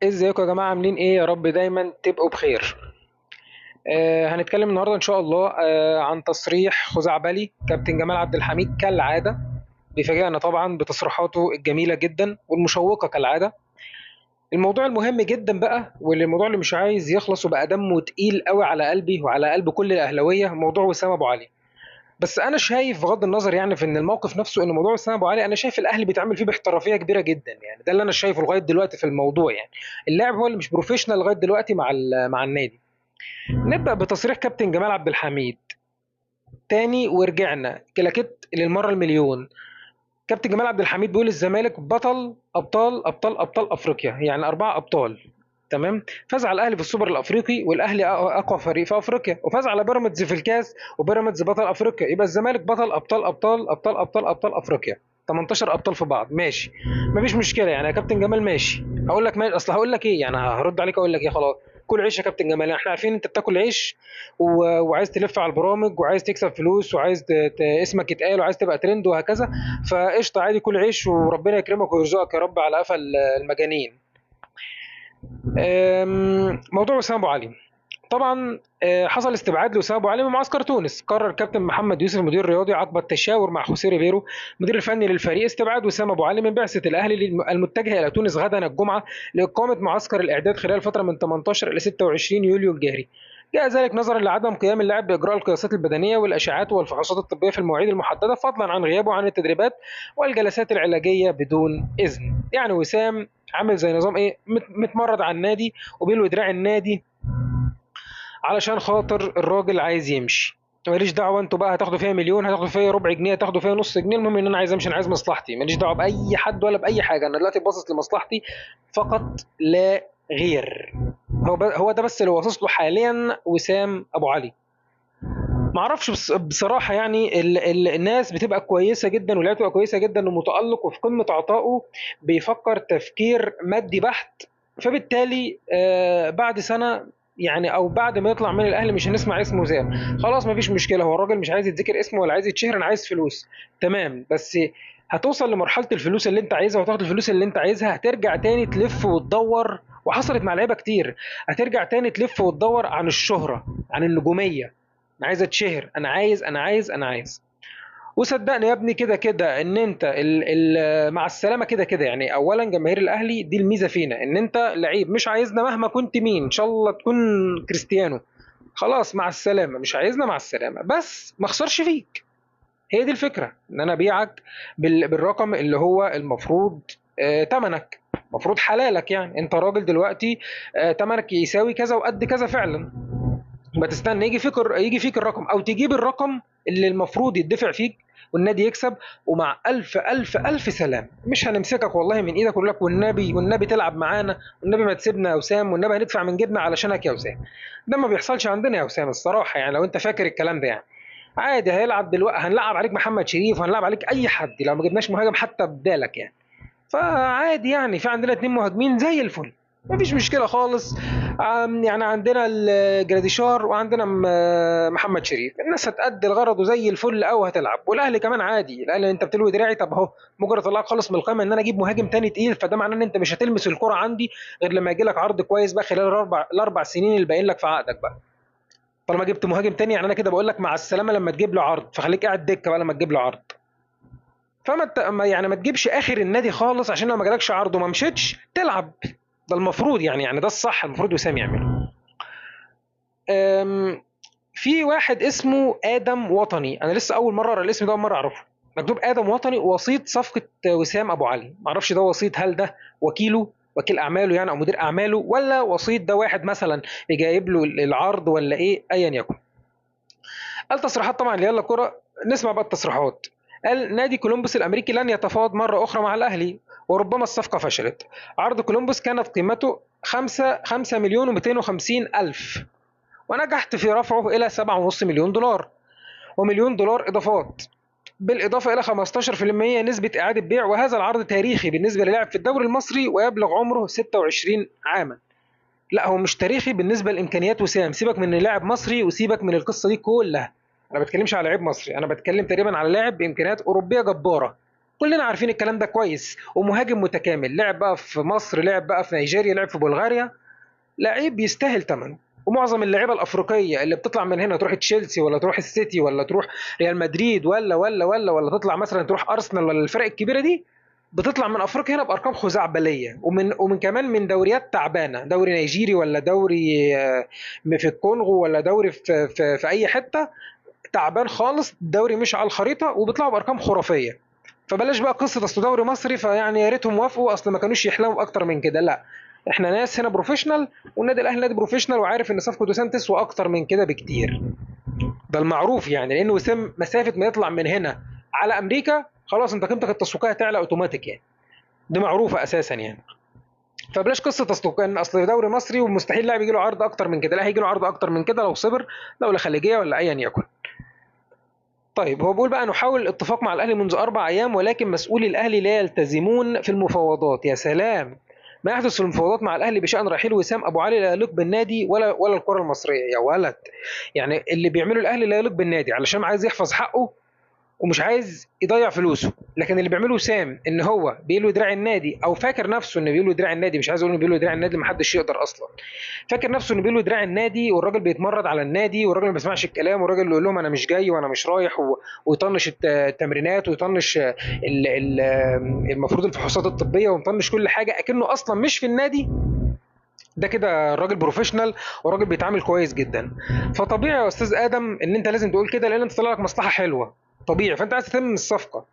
ازيكم يا جماعة عاملين ايه؟ يا رب دايما تبقوا بخير. هنتكلم النهاردة ان شاء الله عن تصريح خزعبلي كابتن جمال عبد الحميد كالعادة. بيفاجئنا طبعا بتصريحاته الجميلة جدا والمشوقة كالعادة. الموضوع المهم جدا بقى، والموضوع اللي مش عايز يخلص وبقى دمه تقيل قوي على قلبي وعلى قلب كل الأهلاوية، موضوع وسام ابو علي. بس انا شايف بغض النظر يعني في ان الموقف نفسه، ان موضوع وسام ابو علي انا شايف الاهلي بيتعامل فيه باحترافيه كبيره جدا، يعني ده اللي انا شايفه لغايه دلوقتي في الموضوع يعني. اللاعب هو اللي مش بروفيشنال لغايه دلوقتي مع النادي. نبدا بتصريح كابتن جمال عبد الحميد. تاني ورجعنا كلاكيت للمره المليون. كابتن جمال عبد الحميد بيقول الزمالك بطل ابطال افريقيا، يعني 4 ابطال. تمام. فاز على الاهلي في السوبر الافريقي، والاهلي اقوى فريق في افريقيا، وفاز على بيراميدز في الكاس، وبيراميدز بطل افريقيا. يبقى الزمالك بطل ابطال افريقيا. 18 ابطال في بعض، ماشي. مفيش مشكله يعني يا كابتن جمال، ماشي. هقول لك ماشي، اصل هقول لك ايه يعني، هرد عليك اقول لك ايه، خلاص. كل عيش يا كابتن جمال، احنا عارفين انت بتاكل عيش وعايز تلف على البرامج وعايز تكسب فلوس وعايز اسمك يتقال وعايز تبقى ترند وهكذا. فقشطه عادي، كل عيش وربنا يكرمك ويرزقك يا رب على قفا المجانين. موضوع وسام ابو علي. طبعا حصل استبعاد لوسام ابو علي من معسكر تونس. قرر الكابتن محمد يوسف المدير الرياضي عقب التشاور مع خوسيه ريبيرو المدير الفني للفريق استبعاد وسام ابو علي من بعثه الاهلي المتجهه الى تونس غدا الجمعه لاقامه معسكر الاعداد خلال فتره من 18 الى 26 يوليو الجاري. جاء ذلك نظرا لعدم قيام اللاعب باجراء القياسات البدنيه والاشعاعات والفحوصات الطبيه في المواعيد المحدده، فضلا عن غيابه عن التدريبات والجلسات العلاجيه بدون اذن. يعني وسام عامل زي نظام ايه، متمرد على النادي وبيلوي دراع النادي علشان خاطر الراجل عايز يمشي. ماليش دعوه انتوا بقى هتاخدوا فيها مليون، هتاخدوا فيها ربع جنيه، هتاخدوا فيها نص جنيه، المهم ان انا عايز امشي، انا عايز مصلحتي، ماليش دعوه باي حد ولا باي حاجه، انا دلوقتي باصص لمصلحتي فقط لا غير. هو ده بس اللي باصص له حاليا وسام ابو علي. معرفش بصراحه يعني الناس بتبقى كويسه جدا واللعيبه بتبقى كويسه جدا ومتالق وفي قمه عطائه، بيفكر تفكير مادي بحت. فبالتالي بعد سنه يعني او بعد ما يطلع من الاهلي مش هنسمع اسمه زام. خلاص مفيش مشكله، هو الراجل مش عايز يتذكر اسمه ولا عايز يتشهر، انا عايز فلوس. تمام، بس هتوصل لمرحله الفلوس اللي انت عايزها وتاخد الفلوس اللي انت عايزها، هترجع تاني تلف وتدور، وحصلت مع لعيبه كتير. هترجع تاني تلف وتدور عن الشهره، عن النجوميه. انا عايز اتشهر، انا عايز. وصدقني يا ابني كده كده ان انت ال مع السلامه كده كده يعني. اولا جماهير الاهلي دي الميزه فينا، ان انت لعيب مش عايزنا مهما كنت مين، ان شاء الله تكون كريستيانو، خلاص مع السلامه، مش عايزنا مع السلامه، بس ما اخسرش فيك. هي دي الفكره، ان انا ابيعك بالرقم اللي هو المفروض تمنك، المفروض حلالك. يعني انت راجل دلوقتي تمنك يساوي كذا وقد كذا فعلا. ما تستنى يجي فيك الرقم او تجيب الرقم اللي المفروض يدفع فيك والنادي يكسب. ومع الف الف الف سلام، مش هنمسكك والله من ايدك ونقول لك والنبي تلعب معانا، والنبي ما تسيبنا يا وسام، والنبي هندفع من جيبنا علشانك يا وسام. ده ما بيحصلش عندنا يا وسام الصراحه، يعني لو انت فاكر الكلام ده يعني. عادي هيلعب دلوقتي، هنلعب عليك محمد شريف وهنلعب عليك اي حد لو ما جبناش مهاجم حتى بدالك يعني. فعادي يعني، في عندنا 2 مهاجمين زي الفل، مفيش مشكله خالص. يعني عندنا الجراديشار وعندنا محمد شريف، الناس هتأدي الغرض وزي الفل او هتلعب. والاهلي كمان عادي، الاهلي انت بتلوي دراعي، طب اهو مجرد طلعك خالص من القائمه ان انا اجيب مهاجم تاني تقيل، فده معناه ان انت مش هتلمس الكره عندي غير لما يجي لك عرض كويس بقى خلال الاربع سنين اللي باقيين لك في عقدك بقى. طالما جبت مهاجم تاني يعني انا كده بقول لك مع السلامه لما تجيب له عرض، فخليك قاعد دكه بقى لما تجيب له عرض. يعني ما تجيبش اخر النادي خالص عشان لو ما جالكش عرض وما مشيتش تلعب. ده المفروض يعني ده الصح، المفروض وسام يعمله. أم، في واحد اسمه ادم وطني، انا لسه اول مره اقرا الاسم ده، اول مره اعرفه. مكتوب ادم وطني وسيط صفقه وسام ابو علي. ما اعرفش ده وسيط، هل ده وكيله، وكيل اعماله يعني او مدير اعماله، ولا وسيط ده واحد مثلا جايب له العرض ولا ايه، ايا يكن. قال تصريحات طبعا ليلا كرة. نسمع بقى التصريحات. قال نادي كولومبوس الامريكي لن يتفاوض مره اخرى مع الاهلي، وربما الصفقه فشلت. عرض كولومبوس كانت قيمته 5 مليون و250 الف، ونجحت في رفعه الى 7.5 مليون دولار، ومليون دولار اضافات، بالاضافه الى 15% نسبه اعاده بيع. وهذا العرض تاريخي بالنسبه للاعب في الدوري المصري ويبلغ عمره 26 عاما. لا هو مش تاريخي بالنسبه لامكانيات وسام، سيبك من لاعب مصري وسيبك من القصه دي كلها. انا ما بتكلمش على لاعب مصري، انا بتكلم تقريبا على لاعب بامكانيات اوروبيه جباره. كلنا عارفين الكلام ده كويس، ومهاجم متكامل، لعب بقى في مصر، لعب بقى في نيجيريا، لعب في بلغاريا، لعيب يستاهل ثمنه. ومعظم اللعيبه الافريقيه اللي بتطلع من هنا تروح تشيلسي ولا تروح السيتي ولا تروح ريال مدريد ولا تطلع مثلا تروح ارسنال ولا الفرق الكبيره دي، بتطلع من افريقيا هنا بارقام خزعبليه، ومن كمان من دوريات تعبانه، دوري نيجيري ولا دوري في الكونغو ولا دوري في اي حته، تعبان خالص، الدوري مش على الخريطه، وبيطلعوا بارقام خرافيه. فبلاش بقى قصه اصل دوري مصري فيعني يا ريتهم وافقوا، اصل ما كانوش يحلموا باكتر من كده، لا. احنا ناس هنا بروفيشنال، والنادي الاهلي نادي بروفيشنال، وعارف ان صفقه وسام تسوى اكتر من كده بكتير. ده المعروف يعني، لان وسام مسافه ما يطلع من هنا على امريكا خلاص انت قيمتك التسويقيه هتعلى اوتوماتيك يعني، دي معروفه اساسا يعني. فبلاش قصه اصل كان اصل دوري مصري ومستحيل لاعب يجي له عرض اكتر من كده، لا هيجي له عرض اكتر من كده لو صبر، دوله خليجيه ولا ايا يكن. طيب هو بيقول بقى نحاول الاتفاق مع الاهلي منذ 4 ايام، ولكن مسؤولي الاهلي لا يلتزمون في المفاوضات. يا سلام، ما يحدث في المفاوضات مع الاهلي بشان رحيل وسام ابو علي لا يليق بالنادي ولا الكره المصريه يا ولد. يعني اللي بيعمله الاهلي لا يليق بالنادي علشان عايز يحفظ حقه ومش عايز يضيع فلوسه، لكن اللي بيعمله وسام ان هو بيلوي دراع النادي او فاكر نفسه انه بيلوي دراع النادي، مش عايز اقول انه بيلوي دراع النادي، محدش يقدر اصلا، فاكر نفسه انه بيلوي دراع النادي، والراجل بيتمرد على النادي، والراجل ما بيسمعش الكلام، والراجل اللي يقول لهم انا مش جاي وانا مش رايح ويطنش التمرينات ويطنش المفروض الفحوصات الطبيه ويطنش كل حاجه اكنه اصلا مش في النادي. ده كده راجل بروفيشنال وراجل بيتعامل كويس جدا. فطبيعي يا استاذ ادم ان انت لازم تقول كده، لان انت طلع لك مصلحه حلوه طبيعي، فانت عايز تتم الصفقه.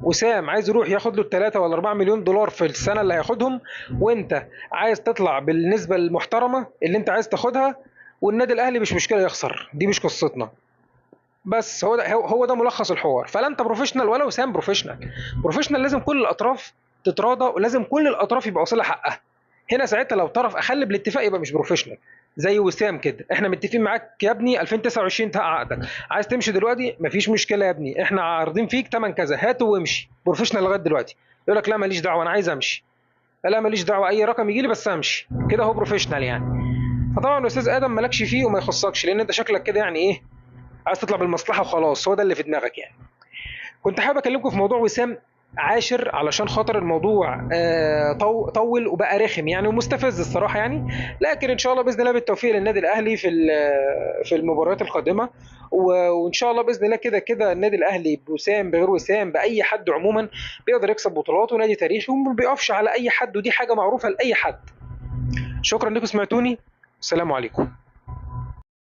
وسام عايز يروح ياخد له ال3 ولا 4 مليون دولار في السنه اللي هياخدهم، وانت عايز تطلع بالنسبه المحترمه اللي انت عايز تاخدها، والنادي الاهلي مش مشكله يخسر، دي مش قصتنا. بس هو ده ملخص الحوار. فلا انت بروفيشنال ولا وسام بروفيشنال. بروفيشنال لازم كل الاطراف تتراضى، ولازم كل الاطراف يبقى واصلها حقها. هنا ساعتها لو طرف اخل بالاتفاق يبقى مش بروفيشنال. زي وسام كده، احنا متفقين معاك يا ابني 2029 انتهى عقدك، عايز تمشي دلوقتي مفيش مشكله يا ابني، احنا عارضين فيك تمن كذا هاته وامشي. بروفيشنال لغايه دلوقتي يقول لك لا ماليش دعوه انا عايز امشي، لا ماليش دعوه اي رقم يجي لي بس امشي، كده هو بروفيشنال يعني. فطبعا الاستاذ ادم مالكش فيه وما يخصكش، لان انت شكلك كده يعني ايه، عايز تطلع بالمصلحه وخلاص، هو ده اللي في دماغك يعني. كنت حابب اكلمكم في موضوع وسام عاشر علشان خاطر الموضوع طول وبقى رخم يعني ومستفز الصراحه يعني، لكن ان شاء الله باذن الله بالتوفيق للنادي الاهلي في المباريات القادمه، وان شاء الله باذن الله كده كده النادي الاهلي بوسام بغير وسام باي حد عموما بيقدر يكسب بطولات، ونادي تاريخي وما بيقفش على اي حد، ودي حاجه معروفه لاي حد. شكرا انكم سمعتوني، السلام عليكم.